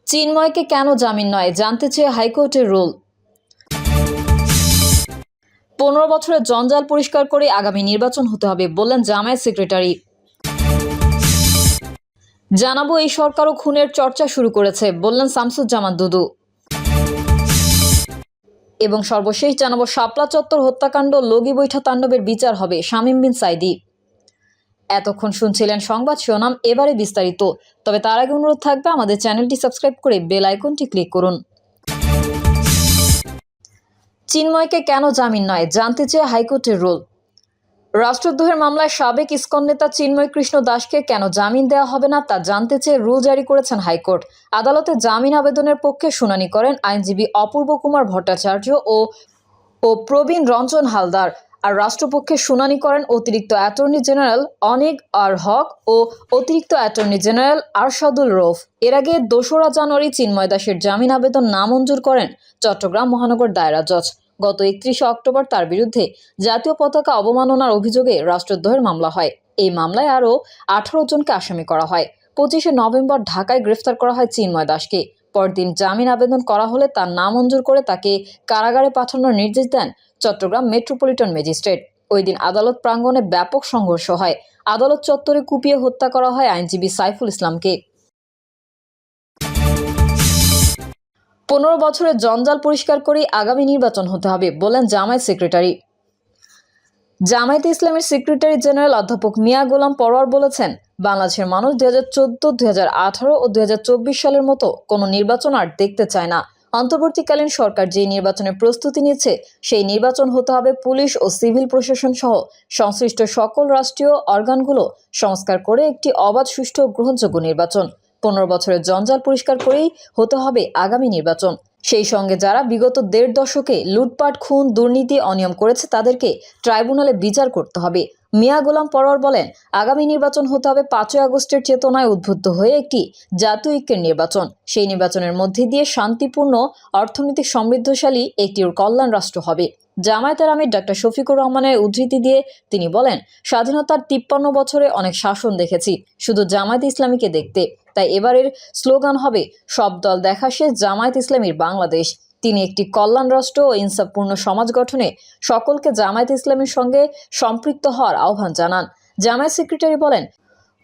চিন্ময়কে কেন জামিন নয় জানতে চেয়ে হাইকোর্টের রুল। 15 বছরের জঞ্জাল পরিষ্কার করে আগামী নির্বাচন হতে হবে বললেন জামায়াত সেক্রেটারি। জানাবো এই সরকারও খুনের চর্চা শুরু করেছে বললেন শামসুজ্জামান দুদু। এবং সর্বশেষ জানাবো শাপলা চত্বর হত্যাকাণ্ড লগি বৈঠা তাণ্ডবের বিচার হবে শামীম বিন সাইদি। এতক্ষণ শুনছিলেন সংবাদ শিরোনাম, এবারে বিস্তারিত। তবে তার আগে অনুরোধ থাকবে আমাদের চ্যানেলটি সাবস্ক্রাইব করে বেল আইকনটি ক্লিক করুন। চিন্ময়কে কেন জামিন নয় জানতে চেয়ে হাইকোর্টের রুল। রাষ্ট্রদ্রোহের মামলায় সাবেক ইসকন নেতা চিন্ময় কৃষ্ণ দাসকে কেন জামিন দেওয়া হবে না তা জানতে চেয়ে রুল জারি করেছেন হাইকোর্ট। আদালতে জামিন আবেদনের পক্ষে শুনানি করেন আইনজীবী অপূর্ব কুমার ভট্টাচার্য ও প্রবীণ রঞ্জন হালদার। আর রাষ্ট্রপক্ষে শুনানি করেন অতিরিক্ত অ্যাটর্নি জেনারেল অনেক আর হক ও অতিরিক্ত অ্যাটর্নি জেনারেল আরশাদুল রৌফ। এর আগে 2রা জানুয়ারি চিন্ময় দাসের জামিন আবেদন নামঞ্জুর করেন চট্টগ্রাম মহানগর দায়রা জজ। গত 31 অক্টোবর তার বিরুদ্ধে জাতীয় পতাকা অবমাননার অভিযোগে রাষ্ট্রদ্রোহের মামলা হয়। এই মামলায় আরও 18 জনকে আসামি করা হয়। 25 নভেম্বর ঢাকায় গ্রেফতার করা হয় চিন্ময় দাসকে। পরদিন জামিন আবেদন করা হলে তার নামঞ্জুর করে তাকে কারাগারে পাঠানোর নির্দেশ দেন চট্টগ্রাম মেট্রোপলিটন ম্যাজিস্ট্রেট। ওই দিন আদালত প্রাঙ্গণে ব্যাপক সংঘর্ষ হয়। আদালত চত্বরে কুপিয়ে হত্যা করা হয় আইনজীবী সাইফুল ইসলামকে। 15 বছরের জঞ্জাল পরিষ্কার করে আগামী নির্বাচন হতে হবে বলেন জামায়াত সেক্রেটারি। জামায়াতে ইসলামের সেক্রেটারি জেনারেল অধ্যাপক মিয়া গোলাম পরোয়ার বলেছেন, বাংলাদেশের মানুষ 2014, 2018 ও 2024 সালের মতো কোনো নির্বাচন আর দেখতে চায় না। অন্তর্বর্তীকালীন সরকার যে নির্বাচনের প্রস্তুতি নিচ্ছে সেই নির্বাচন হতে হবে পুলিশ ও সিভিল প্রশাসন সহ সংশ্লিষ্ট সকল রাষ্ট্রীয় অর্গানগুলো সংস্কার করে একটি অবাধ, সুষ্ঠু ও গ্রহণযোগ্য নির্বাচন। 15 বছরের জঞ্জাল পরিষ্কার করেই হতে হবে আগামী নির্বাচন। সেই সঙ্গে যারা বিগত 1.5 দশকে লুটপাট, খুন, দুর্নীতি, অনিয়ম করেছে তাদেরকে ট্রাইব্যুনালে বিচার করতে হবে। মিয়া গোলাম পরোয়ার বলেন, আগামী নির্বাচন হতে হবে 5ই আগস্টের চেতনায় উদ্বুদ্ধ হয়ে একটি জাতীয় ঐক্যের নির্বাচন। সেই নির্বাচনের মধ্যে দিয়ে শান্তিপূর্ণ, অর্থনৈতিক সমৃদ্ধশালী একটি কল্যাণ রাষ্ট্র হবে। জামায়াতের আমির ডক্টর শফিকুর রহমানের উদ্ধৃতি দিয়ে তিনি বলেন, স্বাধীনতার 53 বছরে অনেক শাসন দেখেছি, শুধু জামায়াত ইসলামীকে দেখতে। তাই এবারের স্লোগান হবে, সব দল দেখা শেষ, জামায়াত ইসলামীর বাংলাদেশ। তিনি একটি কল্যাণ রাষ্ট্র ও ইনসাফপূর্ণ সমাজ গঠনে সকলকে জামায়াত ইসলামীর সঙ্গে সম্পৃক্ত হওয়ার আহ্বান জানান। জামায়াত সেক্রেটারি বলেন,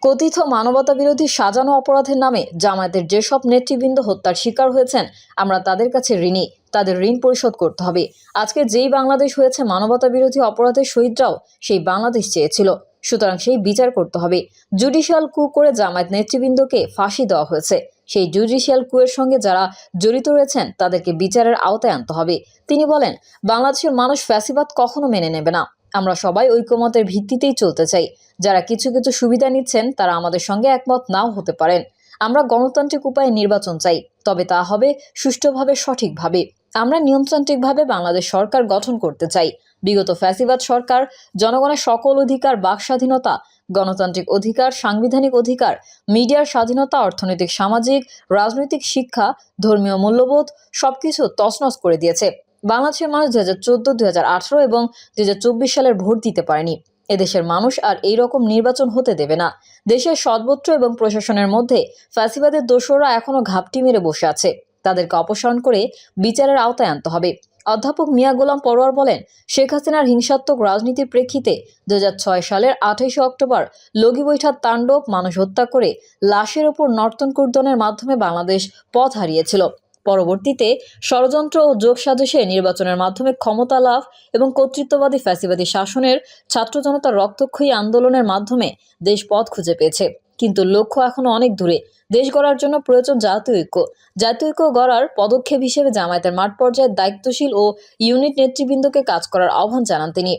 কথিত মানবতা বিরোধী সাজানো অপরাধের নামে জামায়াতের যেসব নেতৃবৃন্দ হত্যার শিকার হয়েছেন, আমরা তাদের কাছে ঋণী। তাদের ঋণ পরিশোধ করতে হবে। আজকে যেই বাংলাদেশ হয়েছে, মানবতা বিরোধী অপরাধের শহীদরাও সেই বাংলাদেশ চেয়েছিল। সুতরাং সেই বিচার করতে হবে। জুডিশিয়াল কু করে জামায়াত নেতৃবৃন্দকে ফাঁসি দেওয়া হয়েছে। সেই জুডিশিয়াল কুয়ের সঙ্গে যারা জড়িত রয়েছেন তাদেরকে বিচারের আওতায় আনতে হবে। তিনি বলেন, বাংলাদেশের মানুষ ফ্যাসিবাদ কখনো মেনে নেবে না। আমরা সবাই ঐকমতের ভিত্তিতেই চলতে চাই। যারা কিছু কিছু সুবিধা নিচ্ছেন তারা আমাদের সঙ্গে একমত নাও হতে পারেন। আমরা গণতান্ত্রিক উপায়ে নির্বাচন চাই, তবে তা হবে সুষ্ঠুভাবে, সঠিকভাবে। আমরা নিয়মতান্ত্রিকভাবে বাংলাদেশ সরকার গঠন করতে চাই। বিগত ফ্যাসিবাদ সরকার জনগণের সকল অধিকার, বাক স্বাধীনতা, গণতান্ত্রিক অধিকার, সাংবিধানিক অধিকার, মিডিয়ার স্বাধীনতা, অর্থনৈতিক, সামাজিক, রাজনৈতিক, শিক্ষা, ধর্মীয় মূল্যবোধ সবকিছু তছনছ করে দিয়েছে। বাংলাদেশের মানুষ 2014, 2018 এবং 2024 সালের ভোট দিতে পারেনি। এদেশের মানুষ আর এই রকম নির্বাচন হতে দেবে না। দেশের সর্বোচ্চ এবং প্রশাসনের মধ্যে ফ্যাসিবাদের দোসররা এখনো ঘাপটি মেরে বসে আছে। তাদেরকে অপসারণ করে বিচারের আওতায় আনতে হবে। অধ্যাপক মিয়া গোলাম পরোয়ার বলেন, শেখ হাসিনার হিংসাত্মক রাজনীতির প্রেক্ষিতে 2006 সালের 28 অক্টোবর লগি বৈঠার তাণ্ডব, মানুষ হত্যা করে লাশের ওপর নর্তন কুর্দনের মাধ্যমে বাংলাদেশ পথ হারিয়েছিল। পরবর্তীতে ষড়যন্ত্র ও যোগসাজশে নির্বাচনের মাধ্যমে ক্ষমতা লাভ এবং কর্তৃত্ববাদী ফ্যাসিবাদী শাসনের ছাত্র জনতার রক্তক্ষয়ী আন্দোলনের মাধ্যমে দেশ পথ খুঁজে পেয়েছে। কিন্তু লক্ষ্য এখনো অনেক দূরে। দেশ গড়ার জন্য প্রয়োজন জাতীয় ঐক্য। জাতীয় ঐক্য গড়ার পদক্ষেপ হিসেবে জামায়াতের মাঠ পর্যায়ে দায়িত্বশীল ও ইউনিট নেতৃবৃন্দকে কাজ করার আহ্বান জানান তিনি।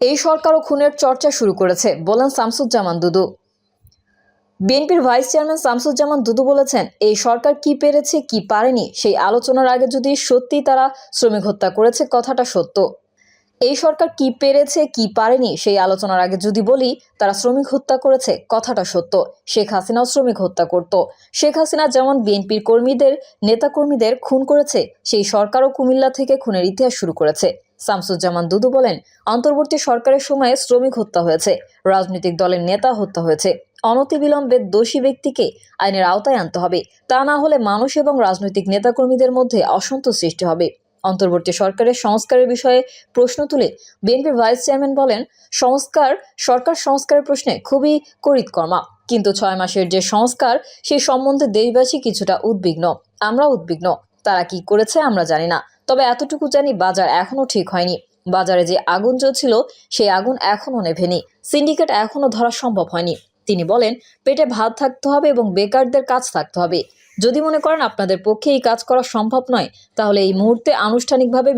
এই সরকারও খুনের চর্চা শুরু করেছে বলেন শামসুজ্জামান দুদু। বিএনপির ভাইস চেয়ারম্যান শামসুজ্জামান দুদু বলেছেন, এই সরকার কি পেরেছে কি পারেনি সেই আলোচনার আগে যদি সত্যি তারা শ্রমিক হত্যা করেছে, কথাটা সত্য, এই সরকার কি পেরেছে কি পারেনি সেই আলোচনার আগে যদি বলি, তারা শ্রমিক হত্যা করেছে, কথাটা সত্য। শেখ হাসিনাও শ্রমিক হত্যা করত। শেখ হাসিনা যেমন বিএনপির কর্মীদের নেতাকর্মীদের খুন করেছে, সেই সরকারও কুমিল্লা থেকে খুনের ইতিহাস শুরু করেছে। শামসুজ্জামান দুদু বলেন, অন্তর্বর্তী সরকারের সময়ে শ্রমিক হত্যা হয়েছে, রাজনৈতিক দলের নেতা হত্যা হয়েছে। অনতিবিলম্বে দোষী ব্যক্তিকে আইনের আওতায় আনতে হবে, তা না হলে মানুষ এবং রাজনৈতিক নেতাকর্মীদের মধ্যে অসন্তোষ সৃষ্টি হবে। অন্তর্বর্তী সরকারের সংস্কারের বিষয়ে প্রশ্ন তুলে বিএনপির ভাইস চেয়ারম্যান বলেন, সরকার সংস্কারের প্রশ্নে খুবই করিতকর্মা, কিন্তু 6 মাসের যে সংস্কার সেই সম্বন্ধে দেশবাসী কিছুটা উদ্বিগ্ন। আমরা উদ্বিগ্ন, তারা কি করেছে আমরা জানি না, তবে এতটুকু জানি বাজার এখনো ঠিক হয়নি। বাজারে যে আগুন জ্বলছিল সেই আগুন এখনো নেভেনি, সিন্ডিকেট এখনো ধরা সম্ভব হয়নি। তিনি বলেন, পেটে ভাত থাকতে হবে এবং বেকারদের কাজ থাকতে হবে। যদি মনে করেন আপনাদের পক্ষে এই কাজ করা সম্ভব নয়, তাহলে এই মুহূর্তে আনুষ্ঠানিকভাবে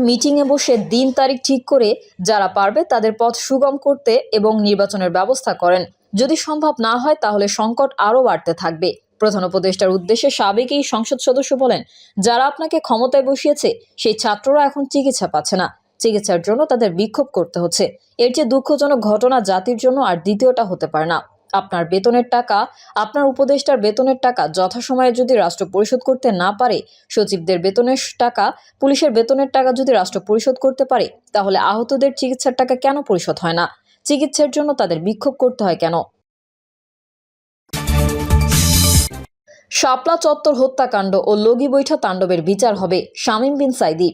মিটিংয়ে বসে দিন তারিখ ঠিক করে যারা পারবে তাদের পথ সুগম করতে এবং নির্বাচনের ব্যবস্থা করেন। যদি সম্ভব না হয় তাহলে সংকট আরও বাড়তে থাকবে। প্রধান উপদেষ্টার উদ্দেশ্যে সাবেক এই সংসদ সদস্য বলেন, যারা আপনাকে ক্ষমতায় বসিয়েছে সেই ছাত্ররা এখন চিকিৎসা পাচ্ছে না, চিকিৎসার জন্য তাদের বিক্ষোভ করতে হচ্ছে। এর যে দুঃখজনক ঘটনা জাতির জন্য আর দ্বিতীয়টা হতে পারে না। আপনার বেতনের টাকা, আপনার উপদেষ্টার বেতনের টাকা যথাসময়ে যদি রাষ্ট্র পরিশোধ করতে না পারে, সচিবদের বেতনের টাকা, পুলিশের বেতনের টাকা যদি রাষ্ট্র পরিশোধ করতে পারে, তাহলে আহতদের চিকিৎসার টাকা কেন পরিশোধ হয় না? চিকিৎসার জন্য তাদের বিক্ষোভ করতে হয় কেন? শাপলা চত্বর হত্যাকাণ্ড ও লগি বৈঠা তাণ্ডবের বিচার হবে, শামীম বিন সাঈদী।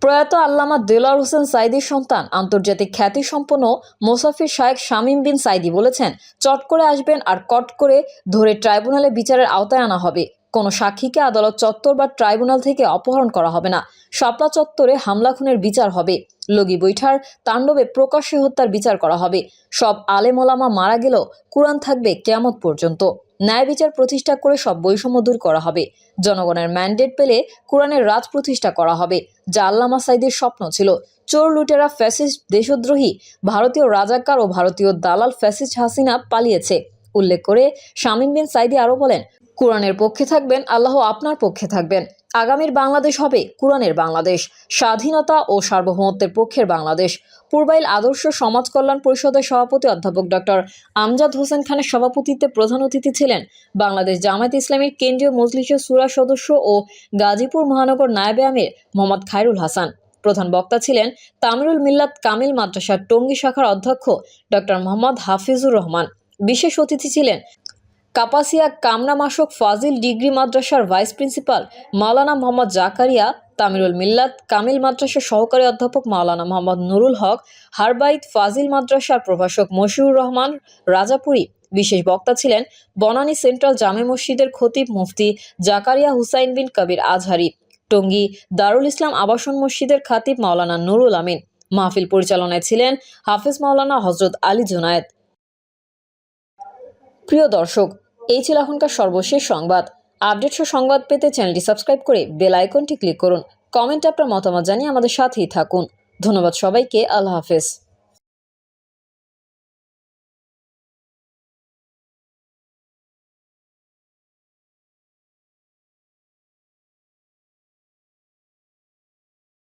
প্রয়াত আল্লামা দেলোয়ার হোসেন সাঈদীর সন্তান, আন্তর্জাতিক খ্যাতিসম্পন্ন মোসাফির শায়েখ শামীম বিন সাঈদী বলেছেন, চট করে আসবেন আর কট করে ধরে ট্রাইব্যুনালে বিচারের আওতায় আনা হবে। কোনো সাক্ষীকে আদালত চত্বর বা ট্রাইব্যুনাল থেকে অপহরণ করা হবে না। শাপলা চত্বরে হামলা খুনের বিচার হবে। লগি বৈঠার তাণ্ডবে প্রকাশ্যে হত্যার বিচার করা হবে। সব আলেম ওলামা মারা গেলেও কুরআন থাকবে কিয়ামত পর্যন্ত। ন্যায় বিচার প্রতিষ্ঠা করে সব বৈষম্য দূর করা হবে। জনগণের ম্যান্ডেট পেলে কোরআনের রাজ প্রতিষ্ঠা করা হবে, যা আল্লামা সাঈদীর স্বপ্ন ছিল। চোর লুটেরা ফ্যাসিস্ট দেশদ্রোহী ভারতীয় রাজাকার ও ভারতীয় দালাল ফ্যাসিস্ট হাসিনা পালিয়েছে উল্লেখ করে শামীম বিন সাঈদী আরও বলেন, কোরআনের পক্ষে থাকবেন, আল্লাহ আপনার পক্ষে থাকবেন। আগামীর বাংলাদেশ হবে কোরআনের বাংলাদেশ, স্বাধীনতা ও সার্বভৌমত্বের পক্ষের বাংলাদেশ। পূর্বাইল আদর্শ সমাজ কল্যাণ পরিষদের সভাপতি অধ্যাপক ডক্টর আমজাদ হোসেন খানের সভাপতিত্বে প্রধান অতিথি ছিলেন বাংলাদেশ জামায়াতে ইসলামীর কেন্দ্রীয় মজলিসের শূরা সদস্য ও গাজীপুর মহানগর নায়েবে আমির মোহাম্মদ খায়রুল হাসান। প্রধান বক্তা ছিলেন তামিরুল মিল্লাত কামিল মাদ্রাসার টঙ্গী শাখার অধ্যক্ষ ডক্টর মোহাম্মদ হাফিজুর রহমান। বিশেষ অতিথি ছিলেন কাপাসিয়া কামরামাশক ফাজিল ডিগ্রি মাদ্রাসার ভাইস প্রিন্সিপাল মাওলানা মোহাম্মদ জাকারিয়া, তামিরুল মিল্লাত কামিল মাদ্রাসার সহকারী অধ্যাপক মাওলানা মোহাম্মদ নুরুল হক, হারবাইত ফাজিল মাদ্রাসার প্রভাষক মশিউর রহমান রাজাপুরী। বিশেষ বক্তা ছিলেন বনানী সেন্ট্রাল জামে মসজিদের খতিব মুফতি জাকারিয়া হুসাইন বিন কবির আজহারি, টঙ্গী দারুল ইসলাম আবাসন মসজিদের খাতিব মাওলানা নুরুল আমিন। মাহফিল পরিচালনায় ছিলেন হাফেজ মাওলানা হযরত আলী জুনায়েদ। প্রিয় দর্শক, এই ছিল এখনকার সর্বশেষ সংবাদ। আপডেট সংবাদ পেতে চ্যানেলটি সাবস্ক্রাইব করে বেল আইকনটি ক্লিক করুন। কমেন্টে আপনার মতামত জানিয়ে আমাদের সাথেই থাকুন। ধন্যবাদ সবাইকে। আল্লাহ হাফেজ।